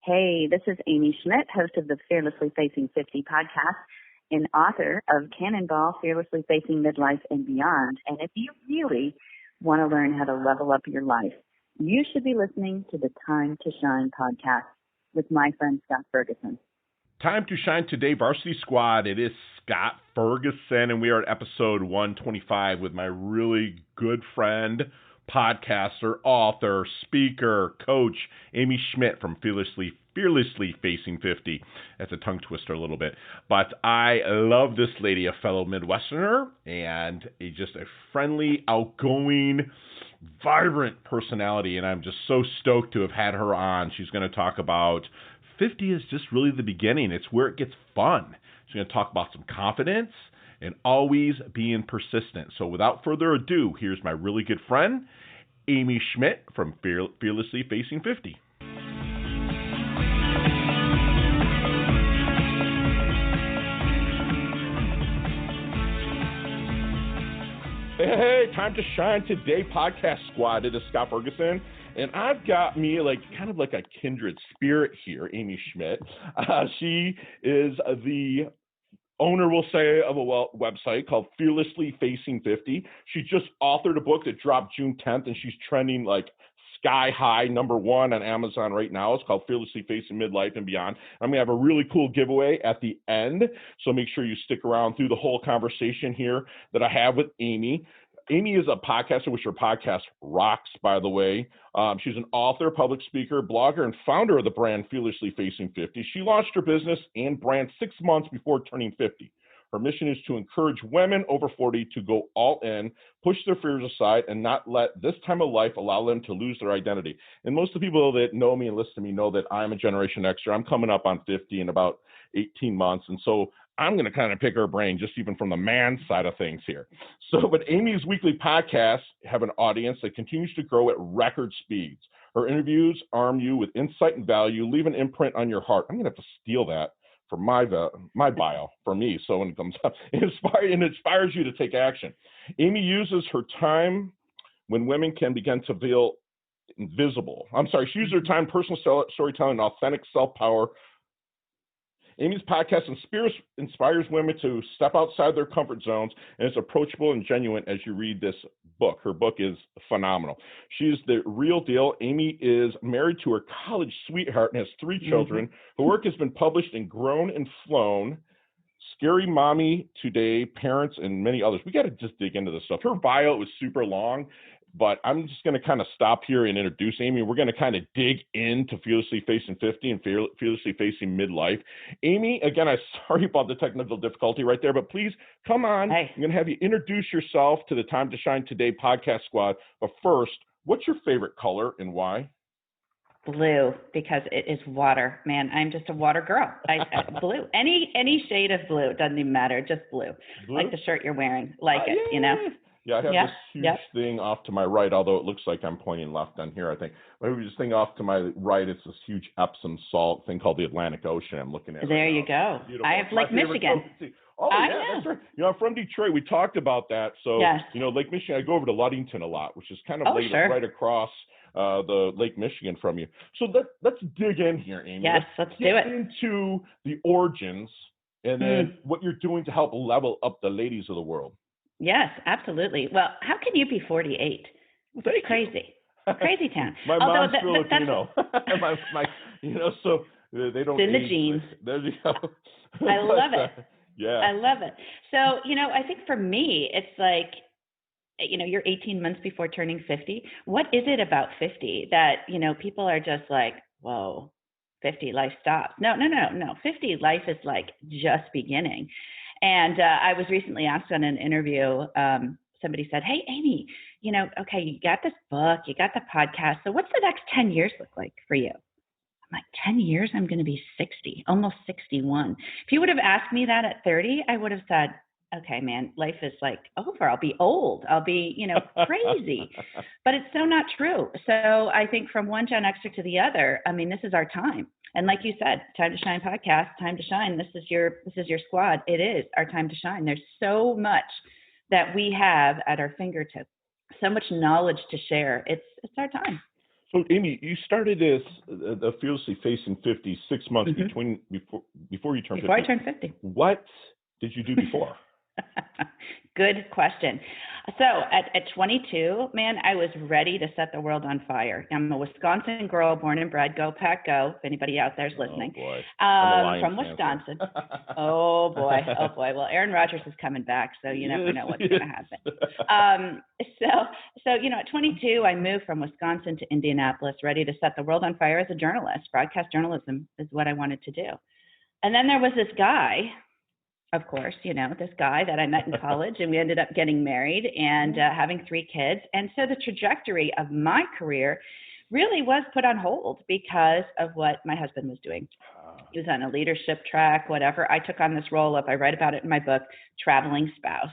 Hey, this is Amy Schmidt, host of the Fearlessly Facing 50 podcast and author of Cannonball, Fearlessly Facing Midlife and Beyond. And if you really want to learn how to level up your life, you should be listening to the Time to Shine podcast with my friend Scott Ferguson. Time to Shine today, Varsity Squad. It is Scott Ferguson, and we are at episode 125 with my really good friend, podcaster, author, speaker, coach, Amy Schmidt from Fearlessly Facing 50. That's a tongue twister a little bit. But I love this lady, a fellow Midwesterner, and just a friendly, outgoing, vibrant personality, and I'm just so stoked to have had her on. She's going to talk about 50 is just really the beginning. It's where it gets fun. She's going to talk about some confidence and always being persistent. So without further ado, here's my really good friend, Amy Schmidt from Fearlessly Facing 50. Hey, Time to Shine today, podcast squad. It is Scott Ferguson, and I've got me kind of like a kindred spirit here, Amy Schmidt. She is the owner, we'll say, of a website called Fearlessly Facing 50. She just authored a book that dropped June 10th, and she's trending like sky high, #1 on Amazon right now. It's called Fearlessly Facing Midlife and Beyond. I'm going to have a really cool giveaway at the end, so make sure you stick around through the whole conversation here that I have with Amy. Amy is a podcaster, which her podcast rocks, by the way. She's an author, public speaker, blogger, and founder of the brand Fearlessly Facing 50. She launched her business and brand 6 months before turning 50. Her mission is to encourage women over 40 to go all in, push their fears aside, and not let this time of life allow them to lose their identity. And most of the people that know me and listen to me know that I'm a Generation Xer. I'm coming up on 50 in about 18 months. And so I'm going to kind of pick her brain just even from the man side of things here. So, but Amy's weekly podcasts have an audience that continues to grow at record speeds. Her interviews arm you with insight and value, leave an imprint on your heart. I'm going to have to steal that for my bio for me. So when it comes up, it inspires you to take action. Amy uses her time when women can begin to feel invisible. She uses her time, personal storytelling, and authentic self-power. Amy's podcast inspires women to step outside their comfort zones, and is approachable and genuine as you read this book. Her book is phenomenal. She's the real deal. Amy is married to her college sweetheart and has 3 children. Her work has been published in Grown and Flown, Scary Mommy Today, Parents, and many others. We got to just dig into this stuff. Her bio is super long, but I'm just going to kind of stop here and introduce Amy. We're going to kind of dig into Fearlessly Facing 50 and Fearlessly Facing Midlife. Amy, again, I'm sorry about the technical difficulty right there, but please come on. Hey. I'm going to have you introduce yourself to the Time to Shine Today podcast squad. But first, what's your favorite color and why? Blue, because it is water. Man, I'm just a water girl. Blue. Any shade of blue. It doesn't even matter. Just blue. Like the shirt you're wearing. You know? Yeah, I have this huge thing off to my right, although it looks like I'm pointing left on here, I think. Maybe this thing off to my right, it's this huge Epsom salt thing called the Atlantic Ocean I'm looking at. There you go. Beautiful. I have Lake Michigan. Oh, yeah, that's right. I'm from Detroit. We talked about that. So, Lake Michigan, I go over to Ludington a lot, which is kind of right across the Lake Michigan from you. So let's dig in here, Amy. Yes, let's do it. Get into the origins and then what you're doing to help level up the ladies of the world. Yes, absolutely. Well, how can you be 48? That's crazy. Crazy town. My mom's Filipino. So they don't. It's in the genes. There you go. I love it. Yeah. I love it. So, I think for me, it's like, you're 18 months before turning 50. What is it about 50 that, people are just like, whoa, 50, life stops? No. 50, life is like just beginning. And I was recently asked on an interview, somebody said, hey, Amy, okay, you got this book, you got the podcast. So what's the next 10 years look like for you? I'm like, 10 years, I'm going to be 60, almost 61. If you would have asked me that at 30, I would have said, okay, man, life is like over. I'll be old. I'll be, crazy. But it's so not true. So I think from one Gen Xer to the other, this is our time. And like you said, Time to Shine podcast, time to shine. This is your squad. It is our time to shine. There's so much that we have at our fingertips, so much knowledge to share. It's our time. So, Amy, you started this the Fearlessly Facing 50 6 months before you turned Before 50. I turned 50. What did you do before? Good question. So at 22, man, I was ready to set the world on fire. I'm a Wisconsin girl, born and bred. Go Pack, go! If anybody out there's listening, Oh boy, I'm a Lions from fan, Wisconsin. Oh boy, oh boy. Well, Aaron Rodgers is coming back, so you never know what's going to happen. So at 22, I moved from Wisconsin to Indianapolis, ready to set the world on fire as a journalist. Broadcast journalism is what I wanted to do. And then there was this guy. Of course, this guy that I met in college, and we ended up getting married and having 3 kids. And so the trajectory of my career really was put on hold because of what my husband was doing. He was on a leadership track, whatever. I took on this role of, I write about it in my book, traveling spouse,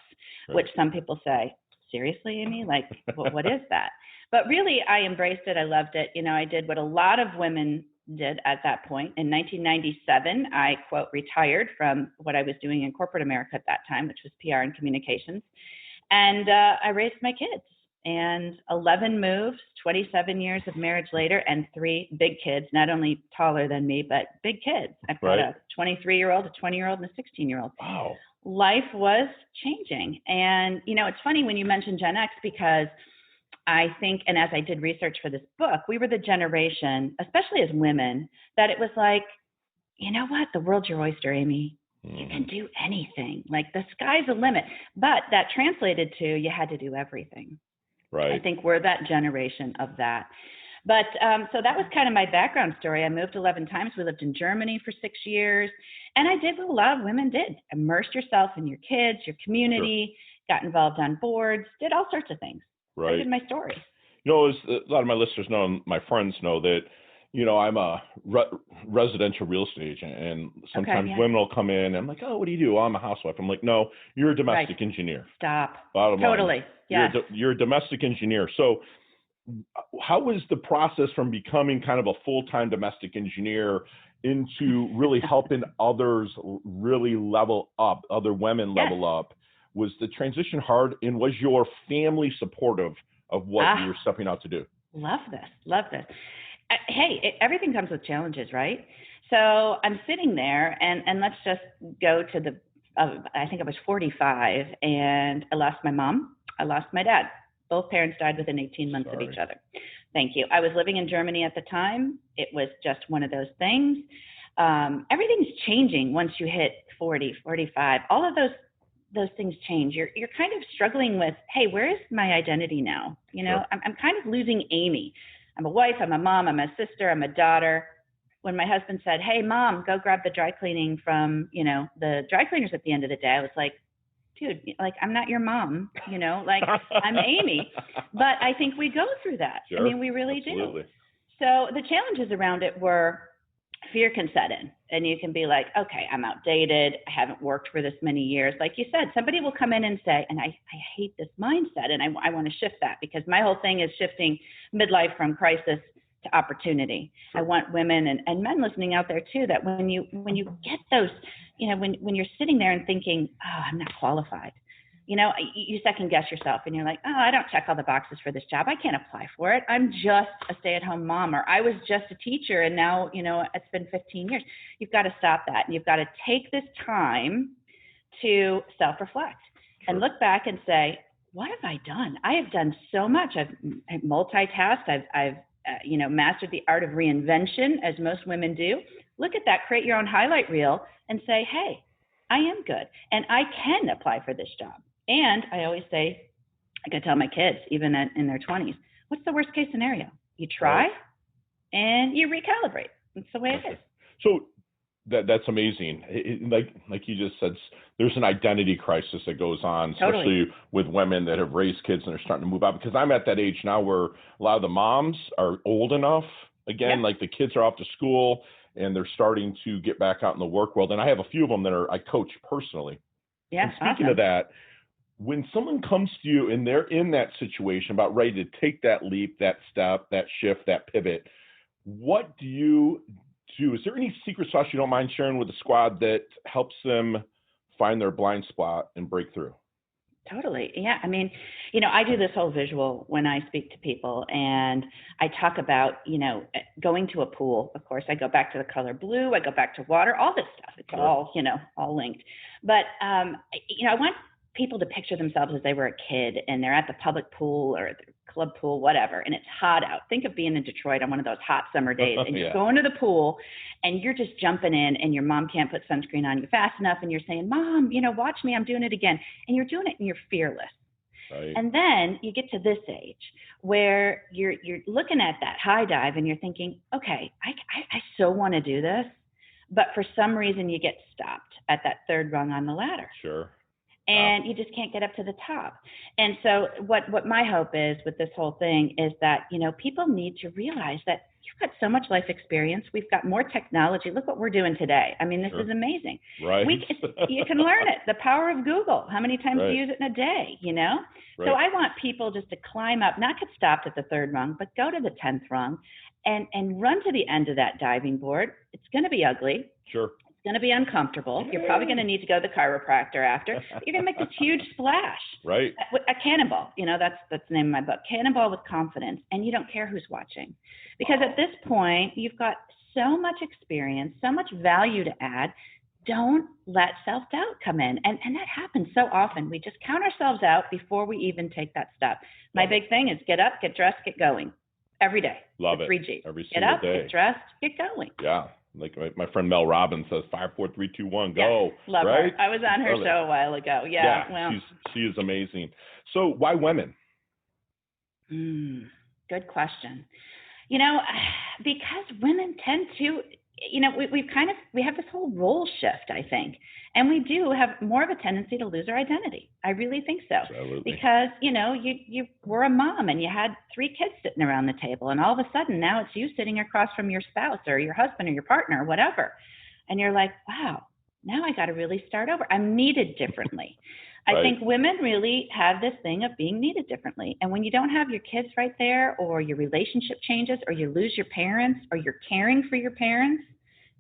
which some people say, seriously, Amy? Like, what is that? But really, I embraced it. I loved it. I did what a lot of women did at that point. In 1997, I, quote, retired from what I was doing in corporate America at that time, which was PR and communications. And I raised my kids. And 11 moves, 27 years of marriage later, and 3 big kids, not only taller than me, but big kids. I've got a 23-year-old, a 20-year-old, and a 16-year-old. Wow. Life was changing. And, it's funny when you mention Gen X, because I think, and as I did research for this book, we were the generation, especially as women, that it was like, you know what? The world's your oyster, Amy. You can do anything. Like, the sky's the limit. But that translated to you had to do everything. Right. I think we're that generation of that. But so that was kind of my background story. I moved 11 times. We lived in Germany for 6 years. And I did what a lot of women did. Immersed yourself in your kids, your community, got involved on boards, did all sorts of things. Right. I did my story. As a lot of my listeners know, and my friends know that, I'm a residential real estate agent, and sometimes women will come in and I'm like, oh, what do you do? Oh, I'm a housewife. I'm like, no, you're a domestic engineer. Stop. Bottom totally. line. Yes. You're a domestic engineer. So how was the process from becoming kind of a full-time domestic engineer into really helping others really level up, other women level up? Was the transition hard, and was your family supportive of what you were stepping out to do? Love this. Hey, everything comes with challenges, right? So I'm sitting there, and let's just go to I think I was 45, and I lost my mom. I lost my dad. Both parents died within 18 months of each other. Thank you. I was living in Germany at the time. It was just one of those things. Everything's changing once you hit 40, 45. All of those things change. You're kind of struggling with, hey, where is my identity now? I'm kind of losing Amy. I'm a wife, I'm a mom, I'm a sister, I'm a daughter. When my husband said, hey, Mom, go grab the dry cleaning from, the dry cleaners at the end of the day, I was like, dude, like, I'm not your mom, like, I'm Amy. But I think we go through that. Sure. I mean, we really Absolutely. do. So the challenges around it were, fear can set in, and you can be like, okay, I'm outdated. I haven't worked for this many years. Like you said, somebody will come in and say, and I hate this mindset, and I want to shift that, because my whole thing is shifting midlife from crisis to opportunity. Sure. I want women and men listening out there too, that when you get those, when you're sitting there and thinking, oh, I'm not qualified, you second guess yourself, and you're like, oh, I don't check all the boxes for this job. I can't apply for it. I'm just a stay-at-home mom, or I was just a teacher, and now, it's been 15 years. You've got to stop that, and you've got to take this time to self-reflect and look back and say, what have I done? I have done so much. I've multitasked. I've mastered the art of reinvention, as most women do. Look at that, create your own highlight reel, and say, hey, I am good, and I can apply for this job. And I always say, I can tell my kids, even in their 20s, what's the worst case scenario? You try and you recalibrate. That's the way it is. So that's amazing. Like you just said, there's an identity crisis that goes on, especially with women that have raised kids and are starting to move out. Because I'm at that age now where a lot of the moms are old enough. Again, like the kids are off to school and they're starting to get back out in the work world. And I have a few of them that I coach personally. Yeah. And speaking of that, when someone comes to you and they're in that situation, about ready to take that leap, that step, that shift, that pivot, what do you do? Is there any secret sauce you don't mind sharing with the squad that helps them find their blind spot and break through? Totally. Yeah. I mean, I do this whole visual when I speak to people, and I talk about, going to a pool. Of course, I go back to the color blue, I go back to water, all this stuff. It's Sure. all linked. But, I want people to picture themselves as they were a kid and they're at the public pool or the club pool, whatever, and it's hot out. Think of being in Detroit on one of those hot summer days, and you're Yeah. going to the pool and you're just jumping in, and your mom can't put sunscreen on you fast enough, and you're saying, Mom, watch me, I'm doing it again. And you're doing it and you're fearless. Right. And then you get to this age where you're looking at that high dive and you're thinking, okay, I so want to do this, but for some reason you get stopped at that third rung on the ladder. Sure. And you just can't get up to the top. And so what my hope is with this whole thing is that, people need to realize that you've got so much life experience. We've got more technology. Look what we're doing today. I mean, this Sure. is amazing. Right. You can learn it. The power of Google. How many times Right. do you use it in a day, Right. So I want people just to climb up, not get stopped at the third rung, but go to the 10th rung and run to the end of that diving board. It's going to be ugly. Sure. Going to be uncomfortable. You're probably going to need to go to the chiropractor after. You're going to make this huge splash. Right. A cannonball. That's the name of my book. Cannonball with confidence, and you don't care who's watching, because at this point you've got so much experience, so much value to add. Don't let self-doubt come in, and that happens so often. We just count ourselves out before we even take that step. My big thing is get up, get dressed, get going every day. Love the it. 3 Gs. Every Get single up, day. get dressed, get going. Yeah. Like my friend Mel Robbins says, 5, 4, 3, 2, 1, go. Yeah, love right? her. I was on her Love show it. a while ago. Yeah. Well, She is amazing. So why women? Good question. Because women tend to, we have this whole role shift, I think, and we do have more of a tendency to lose our identity. I really think so. Absolutely. Because, you were a mom and you had 3 kids sitting around the table, and all of a sudden now it's you sitting across from your spouse or your husband or your partner or whatever. And you're like, wow, now I got to really start over. I'm needed differently. I think women really have this thing of being needed differently. And when you don't have your kids right there, or your relationship changes, or you lose your parents, or you're caring for your parents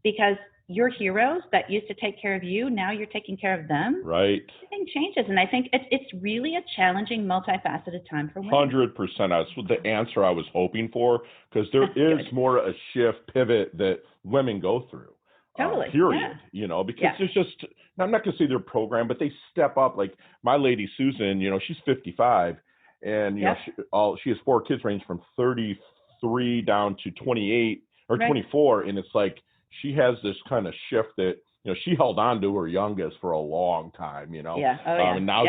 because your heroes that used to take care of you, now you're taking care of them. Right. Everything changes. And I think it's really a challenging, multifaceted time for women. 100%. That's the answer I was hoping for, because there is more a shift, pivot that women go through. Totally. Period. Because there's just, I'm not going to say they're programmed, but they step up. Like my lady, Susan, she's 55, and, she has 4 kids range from 33 down to 28 or 24. And it's like, she has this kind of shift that, she held on to her youngest for a long time, Yeah. Oh, yeah. And now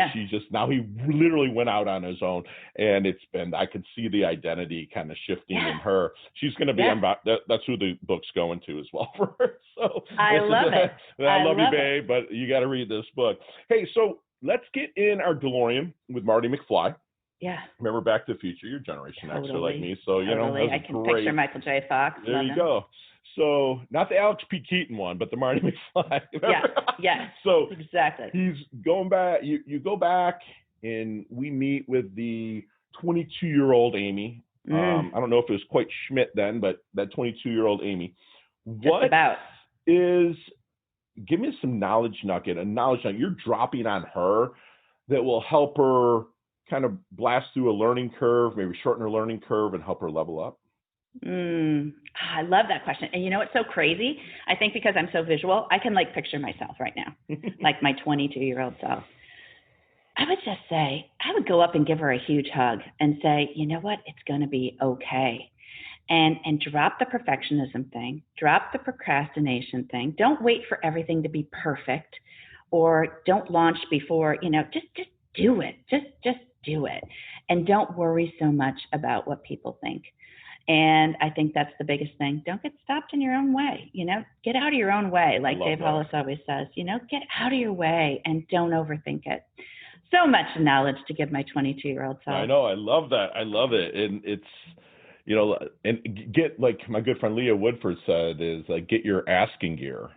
now he literally went out on his own, and I could see the identity kind of shifting in her. She's going to be that's who the book's going to as well for her. So I love it. I love you, babe, but you got to read this book. Hey, so let's get in our DeLorean with Marty McFly. Yeah. Remember Back to the Future? Your Generation Xer like me, so totally. I can picture Michael J. Fox. There you go. So not the Alex P. Keaton one, but the Marty McFly. Yeah. So exactly. He's going back. You go back, and we meet with the 22-year-old Amy. I don't know if it was quite Schmidt then, but that 22-year-old Amy. Give me some knowledge nugget, you're dropping on her that will help her kind of blast through a learning curve, maybe shorten her learning curve and help her level up. I love that question. And what's so crazy? I think because I'm so visual, I can picture myself right now, like my 22-year-old self. I would just say, I would go up and give her a huge hug and say, you know what? It's going to be okay. And drop the perfectionism thing, drop the procrastination thing. Don't wait for everything to be perfect, or don't launch before, just do it. Just do it. And don't worry so much about what people think. And I think that's the biggest thing. Don't get stopped in your own way. Get out of your own way. Like Dave Hollis always says, get out of your way and don't overthink it. So much knowledge to give my 22-year-old self. I know. I love that. I love it. And it's, and get, like my good friend Leah Woodford said, is get your asking gear,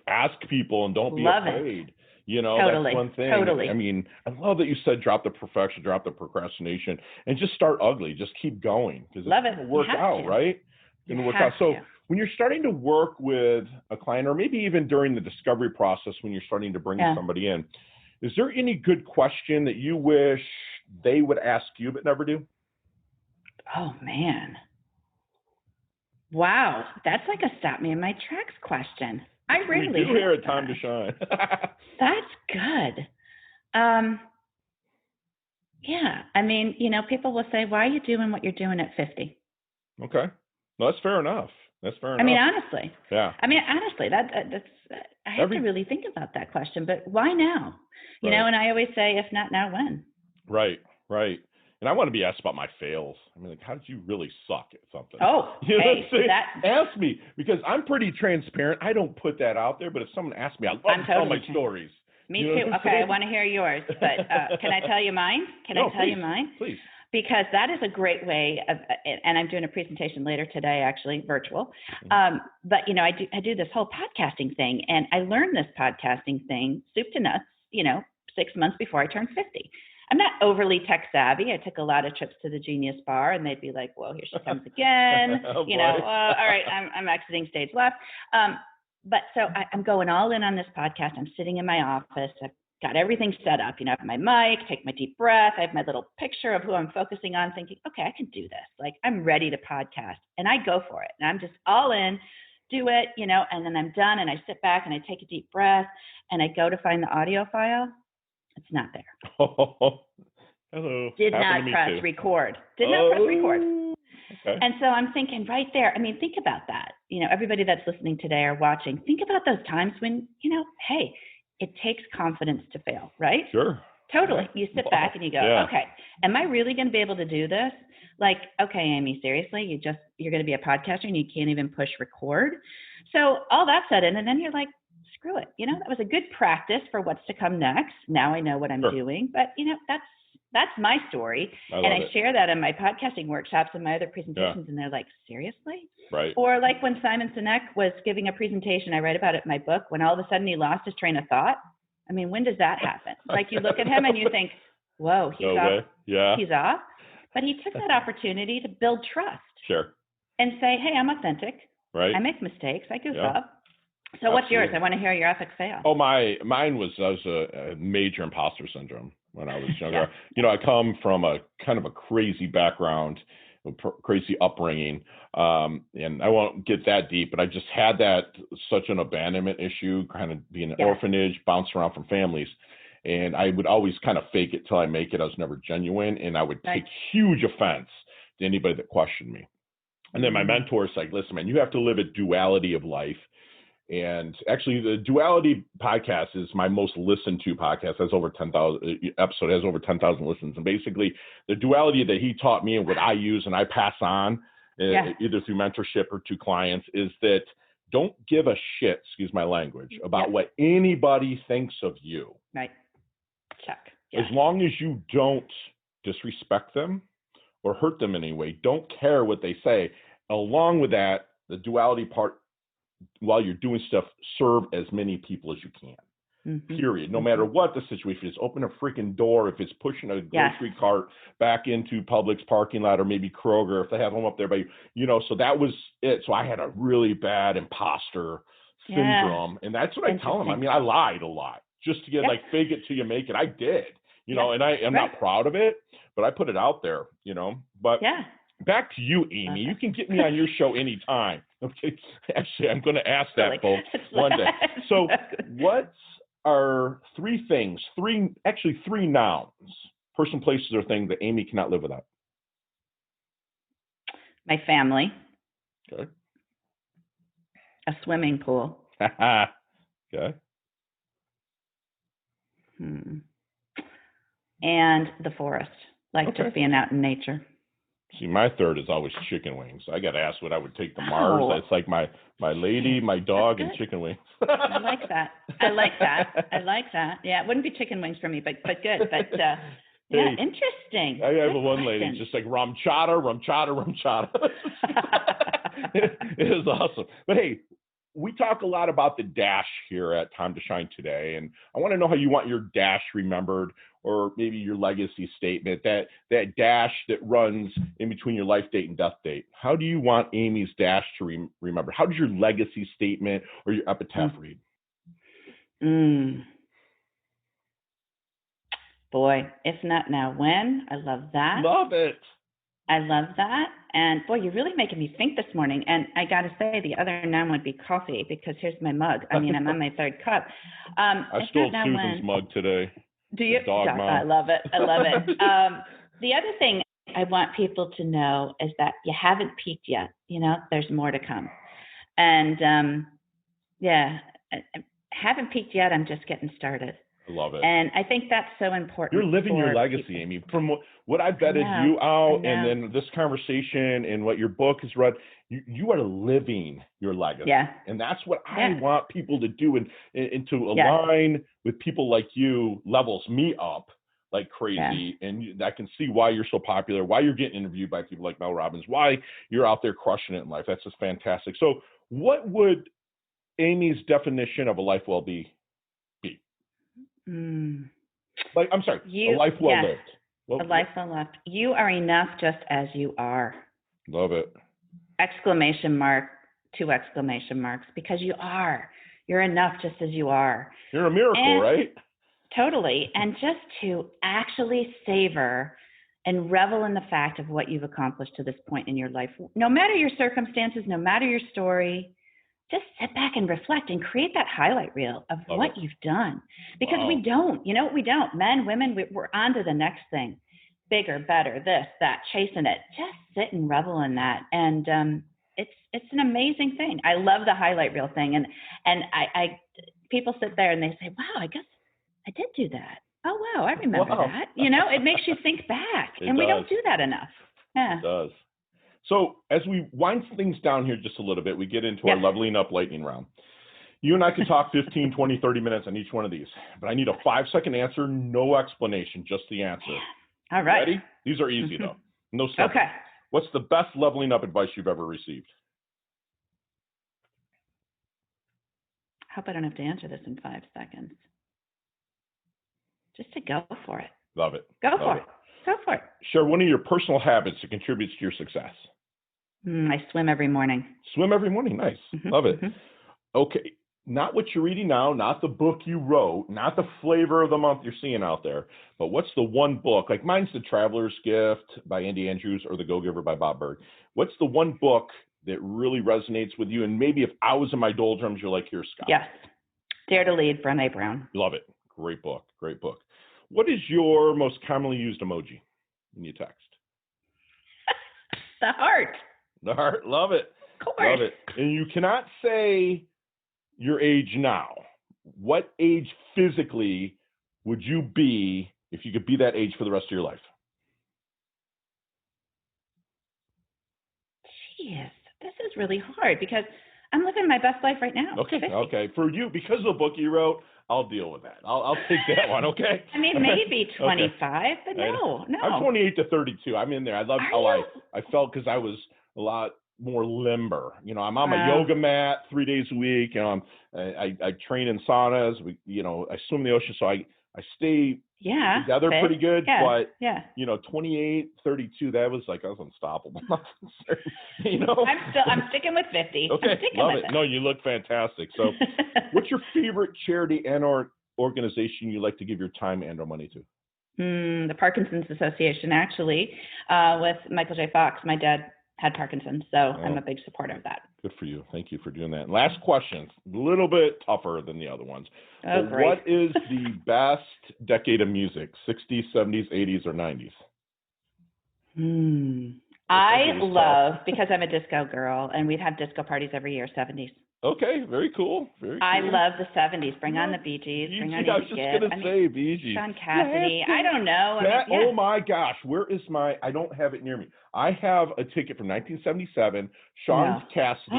ask people and don't be afraid. Totally. That's one thing. Totally. I mean, I love that you said drop the perfection, drop the procrastination, and just start ugly. Just keep going, because it's going to work out, right? It's going to work out. So when you're starting to work with a client, or maybe even during the discovery process when you're starting to bring somebody in, Is there any good question that you wish they would ask you but never do? Oh, man. Wow. That's like a stop me in my tracks question. I rarely We do have here at that. Time to Shine. That's good. Yeah. I mean, people will say, why are you doing what you're doing at 50? Okay. Well, that's fair enough. That's fair enough. I mean, honestly. Yeah. I mean, honestly, that's I have to really think about that question, but why now? You know, and I always say, if not now, when? Right. And I want to be asked about my fails. I mean, like, how did you really suck at something? Oh, hey, ask me, because I'm pretty transparent. I don't put that out there, but if someone asks me, I love to tell my stories. Me too. Okay, I want to hear yours, but can I tell you mine? Can I tell you mine? Please. Because that is a great way of, and I'm doing a presentation later today, actually virtual. But I do this whole podcasting thing, and I learned this podcasting thing, soup to nuts, 6 months before I turned 50. I'm not overly tech savvy. I took a lot of trips to the Genius Bar, and they'd be like, "Well, here she comes again." All right, I'm exiting stage left. But so I'm going all in on this podcast. I'm sitting in my office. I've got everything set up. I have my mic, take my deep breath. I have my little picture of who I'm focusing on, thinking, okay, I can do this. Like, I'm ready to podcast. And I go for it. And I'm just all in, do it, and then I'm done. And I sit back and I take a deep breath and I go to find the audio file. It's not there. Hello. Did not press record. Did not press record. Okay. And so I'm thinking right there, I mean, think about that. Everybody that's listening today or watching, think about those times when, hey, it takes confidence to fail, right? Sure. Totally. You sit back and you go, okay, am I really going to be able to do this? Like, okay, Amy, seriously, you're going to be a podcaster and you can't even push record. So all that said, and then you're like, screw it. That was a good practice for what's to come next. Now I know what I'm doing, but that's my story. And I share that in my podcasting workshops and my other presentations. And they're like, seriously? Right. Or like when Simon Sinek was giving a presentation, I write about it in my book, when all of a sudden he lost his train of thought. I mean, when does that happen? Like, you look at him and you think, whoa, he's off. Yeah. He's off. But he took that opportunity to build trust. Sure. And say, hey, I'm authentic. Right. I make mistakes. I goof up. So what's yours? I want to hear your epic fail. Oh, mine was a major imposter syndrome when I was younger. I come from a kind of a crazy background, crazy upbringing, and I won't get that deep, but I just had such an abandonment issue, kind of being an orphanage, bounced around from families. And I would always kind of fake it till I make it. I was never genuine, and I would take huge offense to anybody that questioned me. And then my mentor is like, listen, man, you have to live a duality of life. And actually, the Duality podcast is my most listened to podcast. Has over 10,000 episode, has over 10,000 listens. And basically, the duality that he taught me and what I use and I pass on, either through mentorship or to clients, is that don't give a shit, excuse my language, about what anybody thinks of you. Right. Check. As long as you don't disrespect them or hurt them in any way, don't care what they say. Along with that, the duality part, while you're doing stuff, serve as many people as you can. Period. No matter what the situation is, open a freaking door. If it's pushing a grocery cart back into Publix parking lot, or maybe Kroger, if they have them up there, but so that was it. So I had a really bad imposter syndrome, and that's what I tell them. I mean, I lied a lot just to get like fake it till you make it. I did, and I'm not proud of it, but I put it out there, But back to you, Amy. You can get me on your show anytime. Okay. Actually, I'm going to ask that, folks, one day. So what are three nouns, person, places, or thing that Amy cannot live without? My family. Okay. A swimming pool. Okay. And the forest, just being out in nature. See, my third is always chicken wings. I got to ask what I would take to Mars. That's like my lady, my dog, and chicken wings. I like that. Yeah, it wouldn't be chicken wings for me, but good. But interesting. I have one lady just like rum chata. It is awesome. But hey, we talk a lot about the dash here at Time to Shine today, and I want to know how you want your dash remembered, or maybe your legacy statement, that dash that runs in between your life date and death date. How do you want Amy's dash to remember? How does your legacy statement or your epitaph read? Boy, if not now, when? I love that. Love it. I love that. And boy, you're really making me think this morning. And I got to say, the other noun would be coffee, because here's my mug. I mean, I'm on my third cup. I stole Susan's mug today. Do you? Dog mom. I love it. I love it. The other thing I want people to know is that you haven't peaked yet. You know, there's more to come. And yeah, I haven't peaked yet. I'm just getting started. I love it. And I think that's so important. You're living your legacy, people. Amy. From what I vetted you out, and then this conversation and what your book has read, you are living your legacy. Yeah. And that's what I want people to do, and to align with people like you levels me up like crazy. Yeah. And I can see why you're so popular, why you're getting interviewed by people like Mel Robbins, why you're out there crushing it in life. That's just fantastic. So what would Amy's definition of a life well be? Like, I'm sorry, a life well lived. A life well lived. You are enough just as you are. Love it. Exclamation mark, 2 exclamation marks, because you are. You're enough just as you are. You're a miracle, right? Totally. And just to actually savor and revel in the fact of what you've accomplished to this point in your life, no matter your circumstances, no matter your story, just sit back and reflect and create that highlight reel of what you've done. Because we don't, men, women, we're on to the next thing. Bigger, better, this, that, chasing it. Just sit and revel in that. And it's an amazing thing. I love the highlight reel thing. And I people sit there and they say, wow, I guess I did do that. Oh, wow, I remember that. It makes you think back. We don't do that enough. Yeah. It does. So as we wind things down here just a little bit, we get into our leveling up lightning round. You and I could talk 15, 20, 30 minutes on each one of these, but I need a 5-second answer, no explanation, just the answer. All right. Ready? These are easy though. No stuff. Okay. What's the best leveling up advice you've ever received? I hope I don't have to answer this in 5 seconds. Just to go for it. Love it. Go for it. Go for it. Share one of your personal habits that contributes to your success. I swim every morning. Swim every morning. Nice. Love it. Okay. Not what you're reading now, not the book you wrote, not the flavor of the month you're seeing out there, but what's the one book? Like mine's The Traveler's Gift by Andy Andrews or The Go-Giver by Bob Berg. What's the one book that really resonates with you? And maybe if I was in my doldrums, you're like, here's Scott. Yes. Dare to Lead, Brené Brown. Love it. Great book. Great book. What is your most commonly used emoji in your text? The heart. The heart. Love it. Of course. Love it. And you cannot say your age now. What age physically would you be if you could be that age for the rest of your life? Jeez, this is really hard because I'm living my best life right now. Okay, 50. okay. For you, because of the book you wrote, I'll deal with that. I'll take that one, okay? I mean, maybe 25, but no. I'm 28 to 32. I'm in there. I love how I felt because I was a lot more limber. I'm on my yoga mat 3 days a week. I train in saunas. I swim in the ocean, so I stay together pretty good. But 28, 32, that was like I was unstoppable. I'm sticking with 50. Okay, I'm sticking love with it. No, you look fantastic. So, what's your favorite charity and/or organization you like to give your time and/or money to? The Parkinson's Association, actually, with Michael J. Fox. My dad had Parkinson's, so I'm a big supporter of that. Good for you. Thank you for doing that. And last question, a little bit tougher than the other ones. Great. What is the best decade of music, 60s, 70s, 80s, or 90s? I love, because I'm a disco girl, and we'd have disco parties every year, 70s. Okay, very cool. Very cool. I love the 70s. Bring on the Bee Gees. Bring on I was just going to say Bee Gees. Sean Cassidy. I don't know. Oh, my gosh. Where is I don't have it near me. I have a ticket from 1977, Sean Cassidy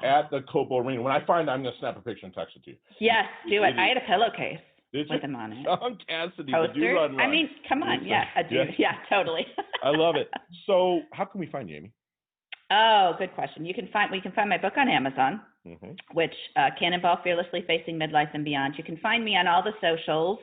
at the Cobo Arena. When I find it, I'm going to snap a picture and text it to you. Yes, do it. I had a pillowcase with him on it. Sean Cassidy. Poster? I mean, come on. Yeah, I do. Yeah, totally. I love it. So how can we find you, Amy? Oh, good question. We can find my book on Amazon, which Cannonball Fearlessly Facing Midlife and Beyond. You can find me on all the socials.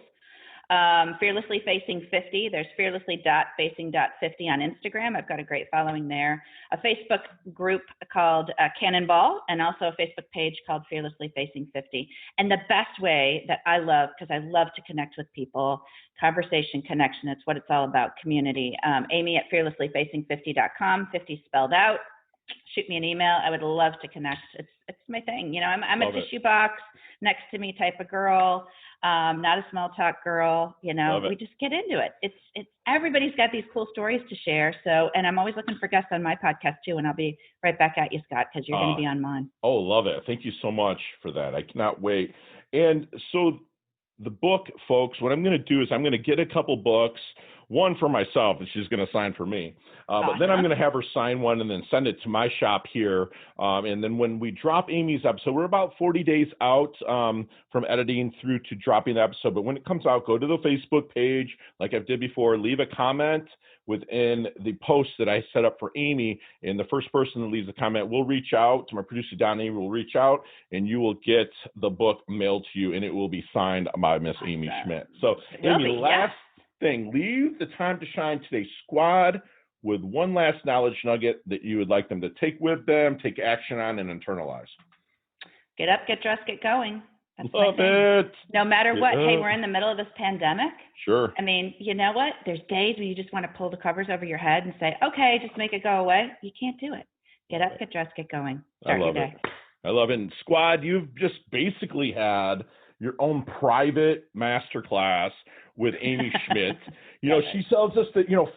Fearlessly Facing 50. There's fearlessly.facing.50 on Instagram. I've got a great following there. A Facebook group called Cannonball, and also a Facebook page called Fearlessly Facing 50. And the best way that I love, because I love to connect with people, conversation, connection, it's what it's all about, community. Amy at fearlesslyfacing50.com, 50 spelled out. Shoot me an email. I would love to connect. It's my thing. You know, I'm a tissue box, next to me type of girl, not a small talk girl. You know, we just get into it. It's everybody's got these cool stories to share. So, and I'm always looking for guests on my podcast too. And I'll be right back at you, Scott, because you're going to be on mine. Oh, love it. Thank you so much for that. I cannot wait. And so the book, folks, what I'm going to do is I'm going to get a couple books, one for myself that she's going to sign for me. But then I'm going to have her sign one and then send it to my shop here. And then when we drop Amy's episode, we're about 40 days out from editing through to dropping the episode. But when it comes out, go to the Facebook page, like I did before, leave a comment within the post that I set up for Amy. And the first person that leaves a comment will reach out to my producer, Don. Amy will reach out, and you will get the book mailed to you, and it will be signed by Miss Amy Schmidt. So, Amy, last thing, leave the Time to Shine Today squad with one last knowledge nugget that you would like them to take with them, take action on, and internalize. Get up, get dressed, get going. That's Love it. No matter what. Hey, we're in the middle of this pandemic. Sure. I mean, you know what? There's days when you just want to pull the covers over your head and say, okay, just make it go away. You can't do it. Get up, get dressed, get going. Start your day. I love it. And squad, you've just basically had your own private masterclass with Amy Schmidt. You know, she tells us that, you know, age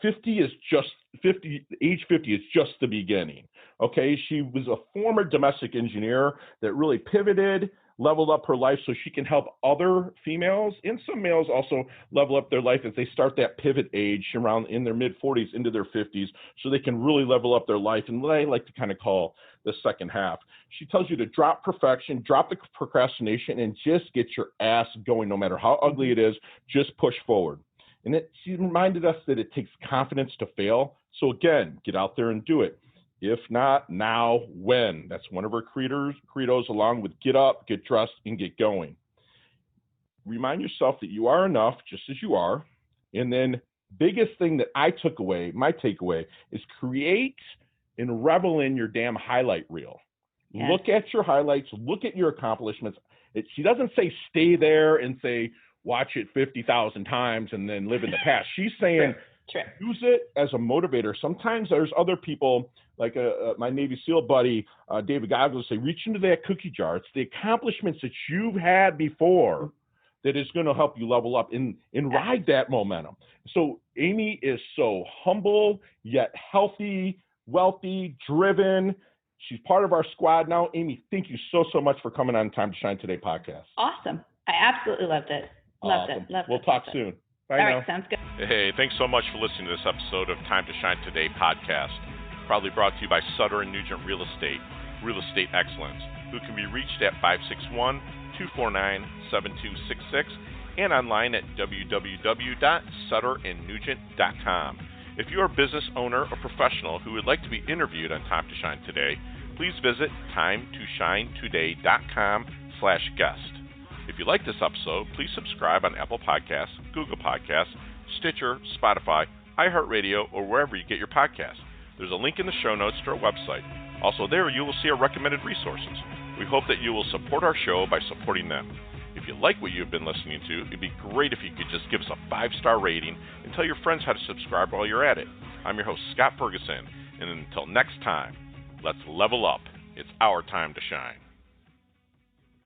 50 is just the beginning. Okay. She was a former domestic engineer that really pivoted, leveled up her life so she can help other females and some males also level up their life as they start that pivot age around in their mid 40s into their 50s so they can really level up their life. And what I like to kind of call the second half. She tells you to drop perfection, drop the procrastination, and just get your ass going no matter how ugly it is. Just push forward. And she reminded us that it takes confidence to fail. So again, get out there and do it. If not now, when? That's one of her credos along with get up, get dressed, and get going. Remind yourself that you are enough just as you are. And then biggest thing that I took away, my takeaway, is create and revel in your damn highlight reel. Yes. Look at your highlights. Look at your accomplishments. She doesn't say stay there and say watch it 50,000 times and then live in the past. She's saying use it as a motivator. Sometimes there's other people like my Navy SEAL buddy, David Goggles, say reach into that cookie jar. It's the accomplishments that you've had before that is going to help you level up and ride that momentum. So Amy is so humble yet healthy, wealthy, driven. She's part of our squad now. Amy, thank you so much for coming on Time to Shine Today podcast. Awesome. I absolutely loved it. Loved it. We'll talk soon. Bye now. All right, sounds good. Hey, thanks so much for listening to this episode of Time to Shine Today podcast. Proudly brought to you by Sutter & Nugent Real Estate Excellence, who can be reached at 561-249-7266 and online at www.sutterandnugent.com. If you're a business owner or professional who would like to be interviewed on Time to Shine Today, please visit timetoshinetoday.com/guest. If you like this episode, please subscribe on Apple Podcasts, Google Podcasts, Stitcher, Spotify, iHeartRadio, or wherever you get your podcasts. There's a link in the show notes to our website. Also there, you will see our recommended resources. We hope that you will support our show by supporting them. If you like what you've been listening to, it'd be great if you could just give us a 5-star rating and tell your friends how to subscribe while you're at it. I'm your host, Scott Ferguson, and until next time, let's level up. It's our time to shine.